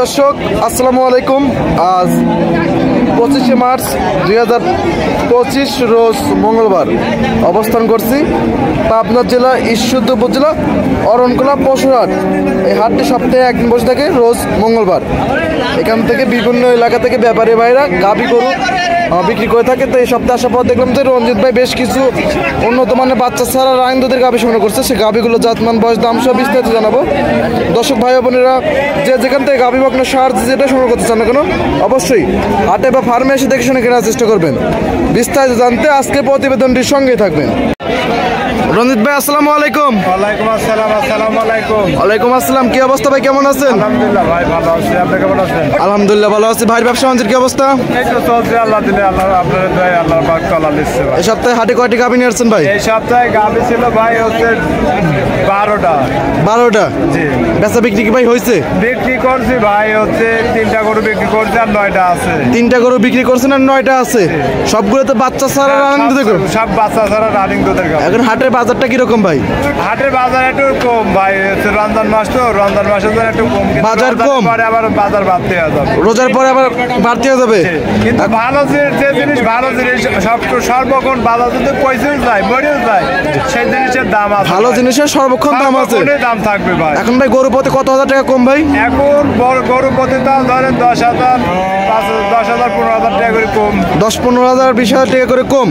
দর্শক আসসালামু আলাইকুম। আজ 25শে মার্চ 2025 রোজ মঙ্গলবার অবস্থান করছি পাবনা জেলা ঈশ্বরদী উপজেলা অরণখোলা পশুরহাট। এই হাটটি সপ্তাহে একদিন বসে থাকে রোজ মঙ্গলবার। এখান থেকে বিভিন্ন এলাকা থেকে ব্যাপারী ভাইরা গাভী গরু বিক্রি করে থাকে। তো এই সপ্তাহে আসার পর দেখলাম যে রঞ্জিত ভাই বেশ কিছু উন্নত মানের বাচ্চা ছাড়া রাইন দুধের গাভী সংগ্রহ করছে। সেই গাভীগুলো জাতমান বয়স দাম সব বিস্তারিত জানাবো। দর্শক ভাই বোনেরা যে যেখান থেকে গাভী বকনা সার যেটা সংগ্রহ করতে চান না কেন অবশ্যই হাটে বা ফার্মে এসে দেখে শুনে কেনার চেষ্টা করবেন। বিস্তারিত জানতে আজকে প্রতিবেদনটির সঙ্গেই থাকবেন। রঞ্জিত ভাই আসসালামু আলাইকুম। ওয়ালাইকুম আসসালাম। আসসালামু আলাইকুম। ওয়ালাইকুম আসসালাম। কি অবস্থা ভাই, কেমন আছেন? আলহামদুলিল্লাহ ভাই ভালো আছি, আপনি কেমন আছেন? আলহামদুলিল্লাহ ভালো আছি। ভাইয়ের ব্যবসা বাণিজ্যের কি অবস্থা? এই তো চলছে, আল্লাহ দিলে আল্লাহ আপনার দয়ায় আল্লাহ পাক কলা দিচ্ছে ভাই। এই সপ্তাহে হাটে কয়টি গাভী নিয়ে আসছেন ভাই? এই সপ্তাহে গাভী ছিল ভাই হচ্ছে 12টা। 12টা? জি। বেচা বিক্রি কি ভাই হয়েছে? বিক্রি করছি ভাই হচ্ছে 3টা গরু বিক্রি করছি আর 9টা আছে। 3টা গরু বিক্রি করছেন আর 9টা আছে? সবগুলো তো বাচ্চা ছাড়া রানিং দুধের গরু? সব বাচ্চা ছাড়া রানিং দুধের গাভী। এখন হাটের বাজারটা কিরকম ভাই? হাটের বাজার একটু কম ভাই, হচ্ছে রমজান মাস তো, রমজান মাসের জন্য একটু কম। বাজার কম, পরে আবার বাজার বাড়তে হয়ে যাবে, রোজার পরে আবার বাড়তে হয়ে যাবে। কিন্তু ভালো যে জিনিস ভালো জিনিস সর্বক্ষণ বাজার যদি পয়সাও যায় মরেও যায়, সেই জিনিসের দাম আছে। ভালো জিনিসের সর্বক্ষণ দাম আছে, দাম থাকবে ভাই। এখন ভাই গরু প্রতি কত হাজার টাকা কম ভাই? এখন গরু প্রতি দাম ধরেন 10,000, 10,000, 15,000 টাকা করে কম। 10-15,000, 20,000 টাকা করে কম।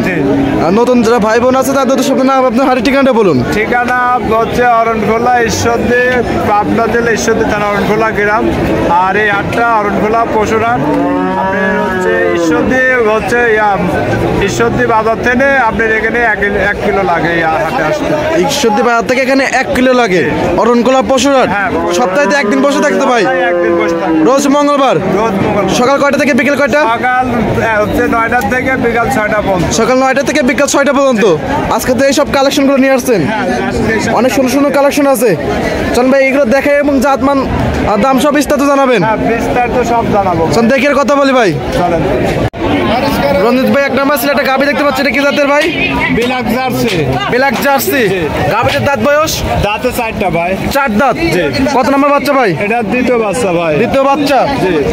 আর নতুন যারা ভাই বোন আছে তাদের সাথে না আপনার হাটের ঠিকানাটা বলুন। ঠিকানা হচ্ছে অরণখোলা, ঈশ্বরদী, পাবনা জেলা ঈশ্বরদী থানা, অরণখোলা গ্রাম। আর এই হাটটা অরণখোলা পশুরহাট। আপনার হচ্ছে ঈশ্বরদী বাজার থেকে আপনার এখানে 1 কিলো লাগে এই হাটে আসতে। ঈশ্বরদী বাজার থেকে এখানে 1 কিলো লাগে অরণখোলা পশুরহাট। সপ্তাহে একদিন বসে থাকতে ভাই? একদিন বসে থাকবে, রোজ মঙ্গলবার। রোজ মঙ্গলবার। সকাল কয়টা থেকে বিকেল কয়টা? সকাল হচ্ছে 9টা থেকে বিকাল 6টা পর্যন্ত। সকাল 9টা থেকে বিকাল 6টা পর্যন্ত। আজকে তো এইসব কালেকশনগুলো নিয়ে আসছেন, অনেক সুন্দর সুন্দর কালেকশন আছে। চল ভাই এগুলো দেখে এবং জাতমান দাম সব বিস্তারিত জানাবেন। বিস্তারিত সব জানাবো। চল দেখে কথা বলি ভাই। চলেন। রঞ্জিত ভাই এক নাম্বার ছিল একটা গাভী দেখতে পাচ্ছি, এটা কি জাতের ভাই? Black jersey. Black jersey. গাভীটার দাঁত বয়স? দাঁতে 4টা ভাই। 4 দাঁত। কত নম্বর বাচ্চা ভাই? এটা দ্বিতীয় বাচ্চা ভাই। দ্বিতীয় বাচ্চা।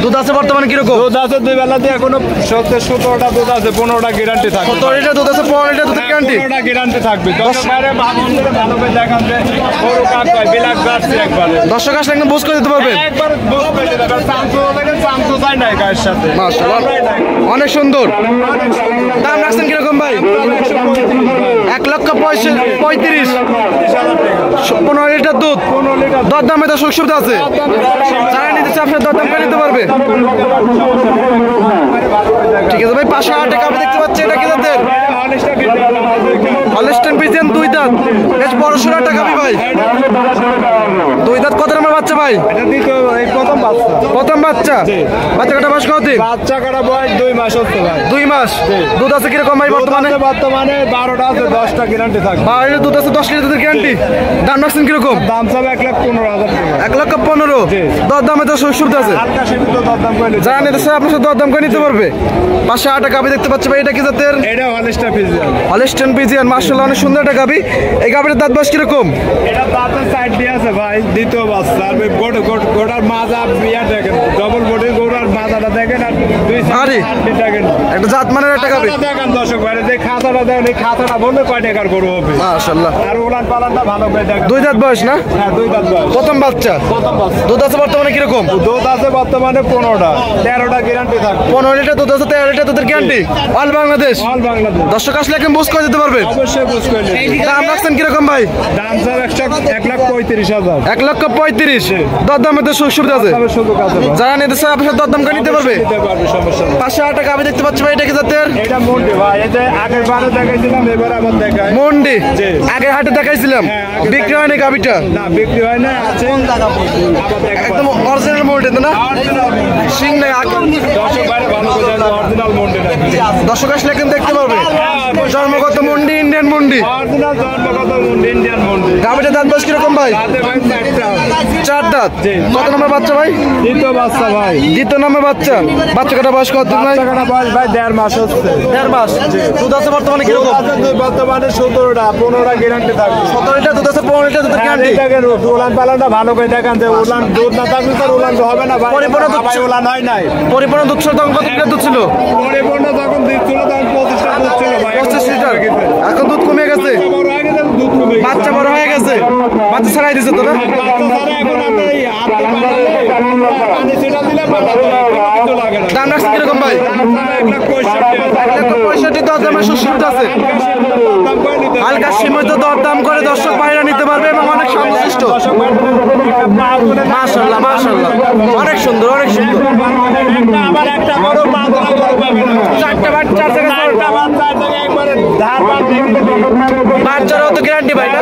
দুধ আছে বর্তমানে কিরকম? দুধ আছে 2 বেলাতে এখনো 17টা দুধ আছে, 15টা গ্যারান্টি থাকবে। 17 লিটার দুধ আছে, 15 লিটার দুধের গ্যারান্টি। 15টা গ্যারান্টি থাকবে। দর্শকরা ভালো করে দেখান যে গরু কাক হয় বিলাক জার্সি একবারে। দর্শক আসলে একদম বুঝ করে দিতে পারবে। একবার বুঝ করে দিতে পারবে। চামচো চাই না গায়ের সাথে। মাশাআল্লাহ অনেক সুন্দর। দাম রাখছেন কিরকম ভাই? 1,35,000। 15 লিটার দুধ। দরদামে তো সুযোগ সুবিধা আছে, যারা নিতে চায় আপনার দরদাম করে নিতে পারবে। ঠিক আছে ভাই, পাশে আরেকটা গাভী দেখতে পাচ্ছি, এটা কি জাতের? হলস্টাইন ফ্রিজিয়ান, 2 দাঁত। বেশ বড় সড়ো একটা গাভী ভাই। 2 দাঁত। কত নম্বর বাচ্চা ভাই? এটা দ্বিতীয়, এই প্রথম বাচ্চা। প্রথম বাচ্চা। বাচ্চা কাটা বয়স কতদিন? বাচ্চা কাটা বয়স 2 মাস হচ্ছে ভাই। 2 মাস। দুধ আছে কিরকম ভাই বর্তমানে? বর্তমানে 12টা আছে, 10টা গ্যারান্টি থাকবে। 12 লিটার দুধ আছে, 10 লিটার দুধের গ্যারান্টি। দাম রাখছেন কিরকম? দাম চাবে 1,15,000 টাকা। 1,15,000। দরদামে তো সুযোগ সুবিধা আছে, হালকা সীমিত দরদাম করে নিতে যারা নিতে চায় আপনার সাথে দরদাম করে নিতে পারবে। পাশে আরেকটা গাভী দেখতে পাচ্ছি ভাই, এটা কি জাতের? এটা হলস্টাইন ফ্রিজিয়ান। হলস্টাইন ফ্রিজিয়ান, মাশাআল্লাহ অনেক সুন্দর একটা গাভী। এই গাভীটার দাঁত বয়স কিরকম? এটা দাঁতের সাইড দিয়ে আছে ভাই, দ্বিতীয় বাচ্চা। আর গোটার মাজা বিয়া দেখেন, ডবল বডির গোটার মাজাটা দেখেন, আর 2 সাইড দেখেন। একটা জাত মানের একটা গাভী দেখেন দর্শক ভাই, যে খাঁচাটা দেখেন, এই খাঁচাটা বললে কয় টাকার গরু হবে। মাশাআল্লাহ। আর উলান পালানটা ভালো করে দেখেন। 2 দাঁত বয়স না? হ্যাঁ 2 দাঁত বয়স। প্রথম বাচ্চা। প্রথম বাচ্চা। দুধ আছে বর্তমানে কিরকম? দুধ আছে বর্তমানে 15টা, 13টা গ্যারান্টি থাকবে। 15 লিটার দুধ আছে, 13 লিটার দুধের guarantee. All Bangladesh. All Bangladesh. দর্শক আসলে একদম বুঝ করে দিতে পারবে। অবশ্যই বুঝ করে নিন। দাম রাখছেন কিরকম ভাই? দাম স্যার 1,35,000। 1,35,000। দরদামে তো সুযোগ সুবিধা আছে, যারা নিতে চায় আপনার সাথে দরদাম করে নিতে পারবে। সমস্যা নেই। পাশে আরেকটা গাভী দেখতে পাচ্ছি ভাই, এটা কি জাতের? এটা মন্ডি ভাই, এটা আগের বারে দেখাইছিলাম, এবার আবার দেখাই। মন্ডি। আগের হাটে দেখাইছিলাম, বিক্রি হয়নি গাভীটা। না বিক্রি হয় না, আছে আবার দেখাবো। একদম অরিজিনাল মন্ডি না? সিং নাই। দর্শক ভাই ভালো করে জানেন অরিজিনাল মন্ডি না। দর্শক আসলে একদম দেখতে পারবে। জন্মগত মন্ডি, ইন্ডিয়ান মন্ডি। অরিজিনাল জন্মগত মন্ডি, ইন্ডিয়ান মন্ডি। গাভীটার দাঁত বয়স কিরকম ভাই? তাতে ভাই 4টা। 4 দাঁত। কত নম্বর বাচ্চা ভাই? দ্বিতীয় বাচ্চা ভাই। দ্বিতীয় নম্বর বাচ্চা। বাচ্চা কাটা বয়স কত ভাই? বাচ্চা কাটা বয়স ভাই 1.5 মাস হচ্ছে। 1.5 মাস। দুধ আছে বর্তমানে কিরকম? বর্তমানে 17টা, 15টা গ্যারান্টি থাকবে। 17 লিটার দুধ আছে, 15 লিটার দুধের গ্যারান্টি। উলান পালানটা ভালো করে দেখান, যে উলান দুধ না থাকলে তার উলান পর্যন্ত হবে না ভাই, পরিপূর্ণ দুধ ভাই ওলা নয় নাই। পরিপূর্ণ দুধ ছিল তখন কত লিটার দুধ ছিল? পরিপূর্ণ যখন দুধ ছিল তখন 25টা দুধ ছিল ভাই। 25 লিটার। এখন দুধ কমে গেছে, বড় হয়ে গেছে, দুধ কমে গেছে। বাচ্চা বড় হয়ে গেছে, বাচ্চা ছাড়াই দিছে তো না? বাচ্চা ছাড়া এখন আপনি এই হাতে পানি ছিটা দিলে বাচ্চা কিছু লাগে না। দাম রাখছেন কিরকম ভাই? 1,65,000 দরদামের সুযোগ আছে। হালকা সীমিত দরদাম করে দর্শক ভাইরা নিতে পারবে এবং অনেক সন্তুষ্ট। মাশাআল্লাহ মাশাআল্লাহ, অনেক সুন্দর অনেক সুন্দর। আবার একটা বড় চারটা বাচ্চা থেকে একবারে ধার বাচ্চারও তো গ্যারান্টি ভাই না?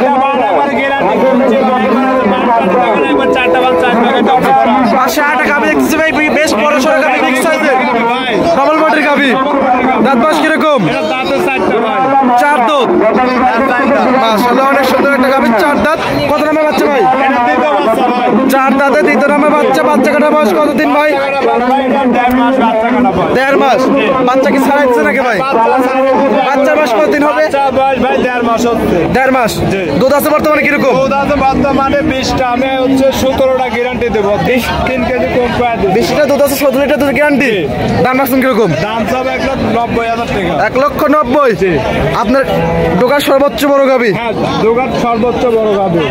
পাশে আটা গাভি দেখতেছি ভাই, বেশ বড় সড়ো গাভি মিক্স হয়েছে, ডবল বডির গাভি। দাঁত মাস কিরকম? 4 দাঁত। মাশাআল্লাহ অনেক সুন্দর একটা গাভি, 4 দাঁত। কত নামে বাচ্চা ভাই? 4 দাঁতে 2 নামে বাচ্চা। বাচ্চা কাটা বয়স কতদিন ভাই? 1.5 মাস। বাচ্চা কি ছাড়াইছে নাকি ভাই? বাচ্চার বয়স কতদিন হবে? 1.5 মাস। দুধ আছে বর্তমানে কিরকম? বর্তমানে 20টা, আমি হচ্ছে 17টা গ্যারান্টি দেবো, 3 কেজি কম পায়। 20টা দুধ আছে, 17 লিটার দুধ গ্যারান্টি। দাম রাখছেন কিরকম? দাম সব 1,90,000 টাকা। 1,90,000। আপনার দোকান সর্বোচ্চ বড় গাভি? হ্যাঁ, দোকান সর্বোচ্চ বড় গাভি।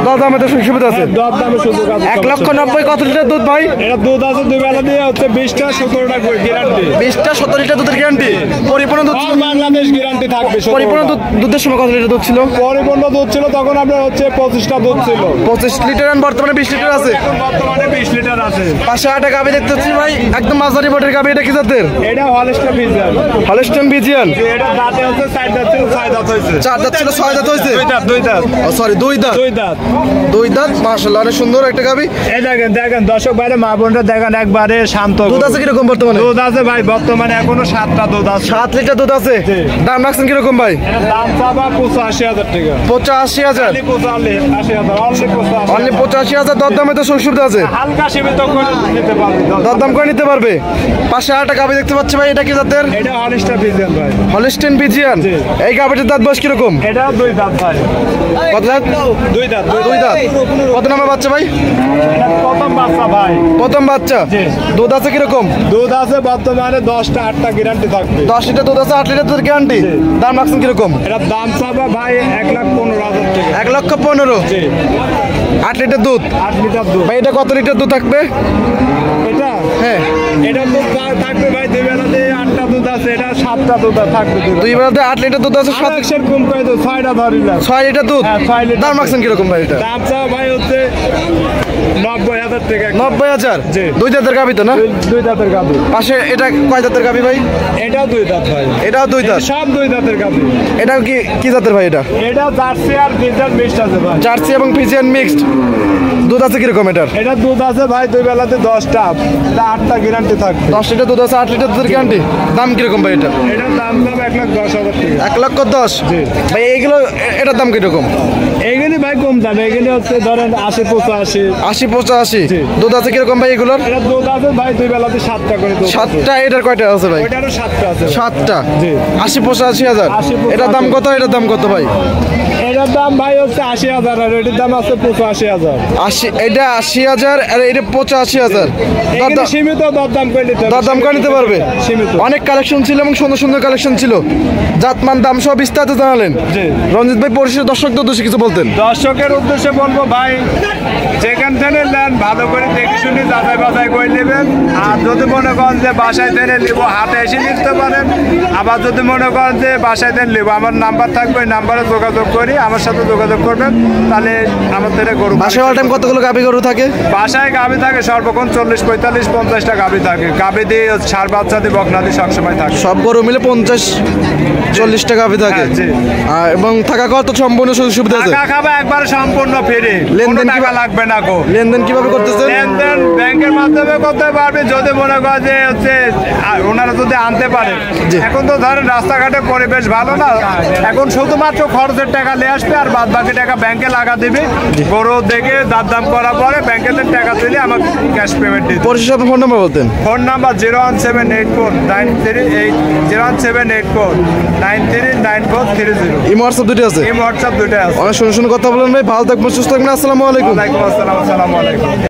দরদামে তো সুবিধা আছে? দরদামে সুযোগ আছে। 1,90,000। কত লিটার দুধ ভাই? এটা দুধ আছে দুই বেলা দিয়ে হচ্ছে 20টা 17টা গ্যারান্টি। 20টা 17 লিটার দুধের গ্যারান্টি। পরিপূর্ণ দুধ সব বাংলাদেশ গ্যারান্টি থাকবে। পরিপূর্ণ দুধের সময় কত লিটার দুধ ছিল? পরিপূর্ণ দুধ ছিল তখন আপনার হচ্ছে 25টা দুধ ছিল। 25 লিটার, আর বর্তমানে 20 লিটার আছে। এখন বর্তমানে 20 লিটার আছে। পাশে আটা গাভি দেখতে পাচ্ছি ভাই, একদম মাঝারি বটের গাভি। এটা কি জাতের? এটা হলস্টাইন ফ্রিজিয়ান। Holstein Friesian. এটা দাঁতে হচ্ছে 4 দাঁত ছিল, 6 দাঁত হয়েছে। 4 দাঁত ছিল, 6 দাঁত হয়েছে। 2 দাঁত। ও সরি, 2 দাঁত। 2 দাঁত। মাশাআল্লাহ অনেক সুন্দর একটা গাভি। এই দেখেন দর্শক ভাইরা, মা বোনরা দেখেন, একবারে শান্ত। দুধ আছে কিরকম বর্তমানে? দুধ আছে ভাই বর্তমানে এখনো 7টা দুধ আছে। 7 লিটার দুধ আছে। দাম রাখছেন কিরকম ভাই? এর দাম চাবা 85,000 টাকা। 85,000। 85,000 অনলি 85,000। দরদামে তো সুবিধা আছে, হালকা সীমিত করে নিতে পারবে। দরদাম করে নিতে পারবে। পাশে আটা গাভি দেখতে পাচ্ছি ভাই, এটা কি জাতের? এটা হলস্টাইন ফ্রিজিয়ান ভাই। Holstein Friesian. এই গাভিটার দাঁত বয়স কিরকম? এটা 2 দাঁত ভাই। কত দাঁত? 2 দাঁত। 2 দাঁত। কত নামে বাচ্চা ভাই? এটা প্রথম বাচ্চা ভাই। প্রথম বাচ্চা। দুধ আছে কিরকম? দুধ আছে বর্তমানে 10টা 8টা গ্যারান্টি থাকবে। 10 লিটার দুধ আছে, 8 লিটার দুধ গ্যারান্টি। দাম রাখছেন কিরকম? এটা দাম চাবা ভাই 1,15,000 টাকা। 1,15,000। 8 লিটার দুধ। 8 লিটার দুধ ভাই এটা কত লিটার দুধ থাকবে? এটা হ্যাঁ, এটা দুধ থাকবে ভাই দুই বেলাতে 8টা দুধ আছে, এটা 7টা দুধ থাকবে। দুই বেলাতে 8 লিটার দুধ আছে, 7 7 কম করে তো 6টা ধরিলাম। 6 লিটার দুধ। হ্যাঁ, 6 লিটার। দাম রাখছেন কিরকম ভাই এটা? দাম চাও ভাই হচ্ছে 90,000 টাকা। 90,000। জি। 2 দাঁতের গাভি তো না? 2 দাঁতের গাভি। পাশে এটা কয় দাঁতের গাভি ভাই? এটাও 2 দাঁত ভাই। এটাও 2 দাঁত। সব 2 দাঁতের গাভি। এটা কি জাতের ভাই? এটা এটা জার্সি আর ফ্রিজিয়ান মিক্সড আছে ভাই। জার্সি এবং ফ্রিজিয়ান মিক্সড। দুধ আছে কিরকম এটার? এটা দুধ আছে ভাই দুই বেলাতে 10টা, এটা 8টা গ্যারান্টি থাকবে। 10 লিটার দুধ আছে, 8 লিটার দুধের গ্যারান্টি। দাম কিরকম ভাই এটা? এটার দাম দাম 1,10,000 টাকা। 1,10,000। জি। ভাই এইগুলো এটার দাম কিরকম? এইগুলি ভাই কম দাম, এইগুলি হচ্ছে ধরেন 80-85। 80-85। জি। দুধ আছে কিরকম ভাই এগুলোর? এটা দুধ আছে ভাই দুই বেলাতে 7টা করে দুধ। 7টা। এটার কয়টা আছে ভাই? ওইটারও 7টা আছে। 7টা। জি। 80-85,000। 80-85,000। এটার দাম কত? এটার দাম কত ভাই? এটার দাম ভাই হচ্ছে 80,000 আর এটার দাম আছে 85,000। 80। এটা 80,000 আর এটা 85,000। এখানে সীমিত দরদাম করে নিতে হবে। দরদাম করে নিতে পারবে। সীমিত। অনেক কালেকশন ছিল এবং সুন্দর সুন্দর কালেকশন ছিল। জাতমান দাম সব বিস্তারিত জানালেন। জি। রঞ্জিত ভাই পরিশেষ দর্শকদের উদ্দেশ্যে কিছু বলতেন? দর্শকের উদ্দেশ্যে বলবো ভাই, যেখান থেকে নেন ভালো করে দেখে শুনে যাচাই বাছাই করে নেবেন। আর যদি মনে করেন যে বাসায় থেকে নেবো, হাটে এসে নিতে পারেন। আবার যদি মনে করেন যে বাসায় থেকে নেবো, আমার নাম্বার থাকবে, ওই নাম্বারে যোগাযোগ করি, আমার সাথে যোগাযোগ করবেন, তাহলে আমার থেকে গরু। বাসায় অল টাইম কতগুলো গাভী গরু থাকে? বাসায় গাভী থাকে সর্বক্ষণ 40, 45, 50টা গাভী থাকে। গাভী দিয়ে সার বাচ্চা দিয়ে বকনা দিয়ে সবসময় থাকে। সব গরু মিলে 50-40টা গাভী থাকে। হ্যাঁ, জি। এবং থাকা কত সম্পূর্ণ সুযোগ সুবিধা আছে? টাকা খাবে একবার সম্পূর্ণ ফ্রি, লেনদেন কোনো টাকা লাগবে না গো। লেনদেন কিভাবে করতেছেন? লেনদেন ব্যাংকের মাধ্যমে করতে পারবে, যদি মনে করে যে হচ্ছে ওনারা যদি আনতে পারে। জি। এখন তো ধরেন রাস্তাঘাটে পরিবেশ ভালো না, এখন শুধুমাত্র খরচের টাকা নিয়ে আসবে আর বাদ বাকি টাকা ব্যাংকে লাগা দিবে। গরু দেখে দাম করার পরে ব্যাংকের টাকা দিলে আমাকে ক্যাশ পেমেন্ট দিতে। পরিশেষ আপনার ফোন নাম্বার বলতেন? Phone number 017849389393930। ইমো হোয়াটসঅ্যাপ দুটি আছে? এই হোয়াটসঅ্যাপ দুটাই আছে। অনেক সুন্দর সুন্দর কথা বলেন ভাই। ভালো থাকবেন, সুস্থ থাকবেন। আসসালামু আলাইকুম। ওয়ালাইকুম আসসালাম। আসসালামু আলাইকুম।